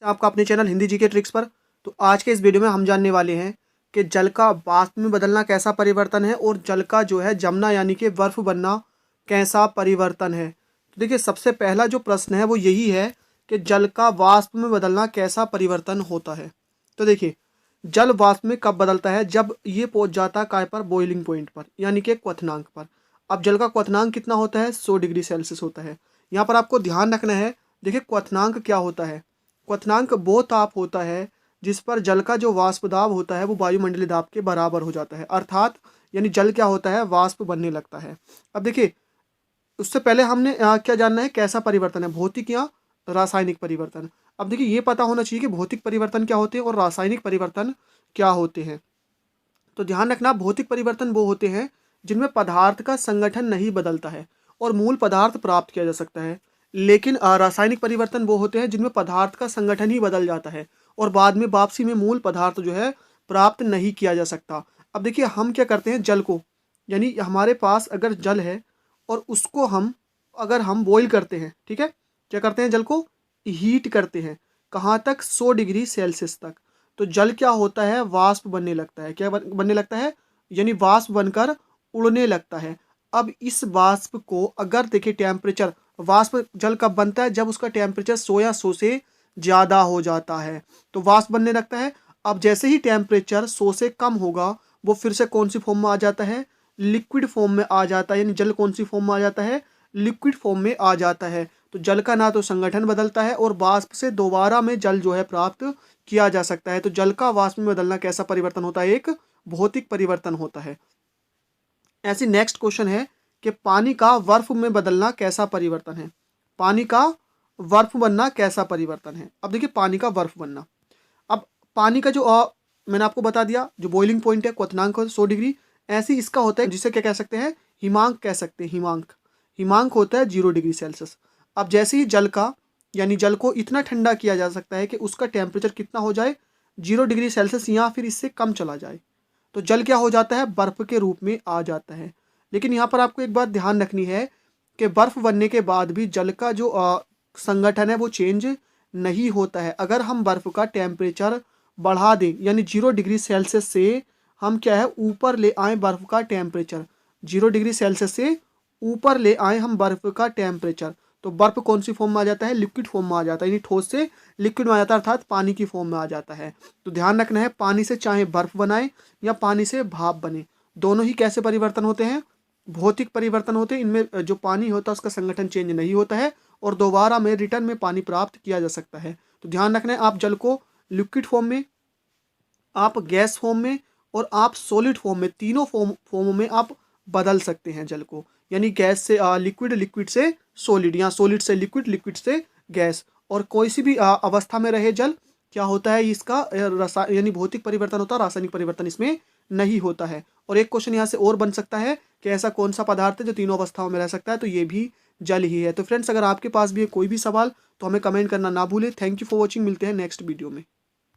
आपका अपने channel Hindi GK tricks पर। तो आज के इस वीडियो में हम जानने वाले हैं कि जल का वाष्प में बदलना कैसा परिवर्तन है और जल का जो है जमना यानी कि बर्फ बनना कैसा परिवर्तन है। तो देखिए, सबसे पहला जो प्रश्न है वो यही है कि जल का वाष्प में बदलना कैसा परिवर्तन होता है। तो देखिए, जल वाष्प में कब बदलता है? जब ये पहुंच जाता है काय पर? बॉइलिंग पॉइंट पर, यानी कि क्वथनांक पर। अब जल का क्वथनांक कितना होता है? 100 डिग्री सेल्सियस होता है। यहाँ पर आपको ध्यान रखना है, देखिए क्वथनांक क्या होता है। क्वथनांक वो ताप होता है जिस पर जल का जो वाष्प दाब होता है वो वायुमंडलीय दाब के बराबर हो जाता है, अर्थात यानी जल क्या होता है? वाष्प बनने लगता है। अब देखिए, उससे पहले हमने क्या जानना है? कैसा परिवर्तन है, भौतिक या रासायनिक परिवर्तन। अब देखिए, ये पता होना चाहिए कि भौतिक परिवर्तन क्या होते हैं और रासायनिक परिवर्तन क्या होते हैं। तो ध्यान रखना, भौतिक परिवर्तन वो होते हैं जिनमें पदार्थ का संगठन नहीं बदलता है और मूल पदार्थ प्राप्त किया जा सकता है। लेकिन रासायनिक परिवर्तन वो होते हैं जिनमें पदार्थ का संगठन ही बदल जाता है और बाद में वापसी में मूल पदार्थ जो है प्राप्त नहीं किया जा सकता। अब देखिए, हम क्या करते हैं, जल को, यानी हमारे पास अगर जल है और उसको अगर हम बॉईल करते हैं, ठीक है, क्या करते हैं, जल को हीट करते हैं। कहाँ तक? 100 डिग्री सेल्सियस तक। तो जल क्या होता है? वाष्प बनने लगता है। क्या बनने लगता है? यानी वाष्प बनकर उड़ने लगता है। अब इस वाष्प को अगर देखिए टेम्परेचर, वाष्प जल कब बनता है? जब उसका टेम्परेचर 100 या 100 से ज़्यादा हो जाता है तो वाष्प बनने लगता है। अब जैसे ही टेम्परेचर 100 से कम होगा वो फिर से कौन सी फॉर्म में आ जाता है? लिक्विड फॉर्म में आ जाता है। यानी जल कौन सी फॉर्म में आ जाता है? लिक्विड फॉर्म में आ जाता है। तो जल का ना तो संगठन बदलता है और वाष्प से दोबारा में जल जो है प्राप्त किया जा सकता है। तो जल का वाष्प में बदलना कैसा परिवर्तन होता है? एक भौतिक परिवर्तन होता है। ऐसे नेक्स्ट क्वेश्चन है कि पानी का बर्फ में बदलना कैसा परिवर्तन है। पानी का बर्फ बनना कैसा परिवर्तन है। अब देखिए, पानी का बर्फ बनना, अब पानी का जो मैंने आपको बता दिया, जो बॉइलिंग पॉइंट है क्वथनांक 100 डिग्री, ऐसे ही इसका होता है जिसे क्या कह सकते हैं? हिमांक कह सकते हैं। हिमांक हिमांक होता है 0 डिग्री सेल्सियस। अब जैसे ही जल का, यानी जल को इतना ठंडा किया जा सकता है कि उसका टेम्परेचर कितना हो जाए? 0 डिग्री सेल्सियस या फिर इससे कम चला जाए, तो जल क्या हो जाता है? बर्फ के रूप में आ जाता है। लेकिन यहाँ पर आपको एक बात ध्यान रखनी है कि बर्फ बनने के बाद भी जल का जो संगठन है वो चेंज नहीं होता है। अगर हम बर्फ का टेम्परेचर बढ़ा दें, यानी 0 डिग्री सेल्सियस से हम क्या है ऊपर ले आए बर्फ का टेम्परेचर, 0 डिग्री सेल्सियस से ऊपर ले आए हम बर्फ का टेम्परेचर, तो बर्फ कौन सी फॉर्म में आ जाता है? लिक्विड फॉर्म में आ जाता है। यानी ठोस से लिक्विड में आ जाता है, अर्थात पानी की फॉर्म में आ जाता है। तो ध्यान रखना है, पानी से चाहे बर्फ बनाए या पानी से भाप बने, दोनों ही कैसे परिवर्तन होते हैं? भौतिक परिवर्तन होते हैं। इनमें जो पानी होता है उसका संगठन चेंज नहीं होता है और दोबारा में रिटर्न में पानी प्राप्त किया जा सकता है। तो ध्यान रखना है, आप जल को लिक्विड फॉर्म में, आप गैस फॉर्म में और आप सॉलिड फॉर्म में, तीनों फॉर्म में आप बदल सकते हैं जल को। यानी गैस से लिक्विड, लिक्विड से सॉलिड, या सॉलिड से लिक्विड, लिक्विड से गैस। और कोई सी भी अवस्था में रहे जल, क्या होता है इसका? यानी भौतिक परिवर्तन होता है, रासायनिक परिवर्तन इसमें नहीं होता है। और एक क्वेश्चन यहाँ से और बन सकता है कि ऐसा कौन सा पदार्थ है जो तीनों अवस्थाओं में रह सकता है? तो ये भी जल ही है। तो फ्रेंड्स, अगर आपके पास भी कोई भी सवाल तो हमें कमेंट करना ना भूलें। Thank you for watching. मिलते हैं नेक्स्ट वीडियो में।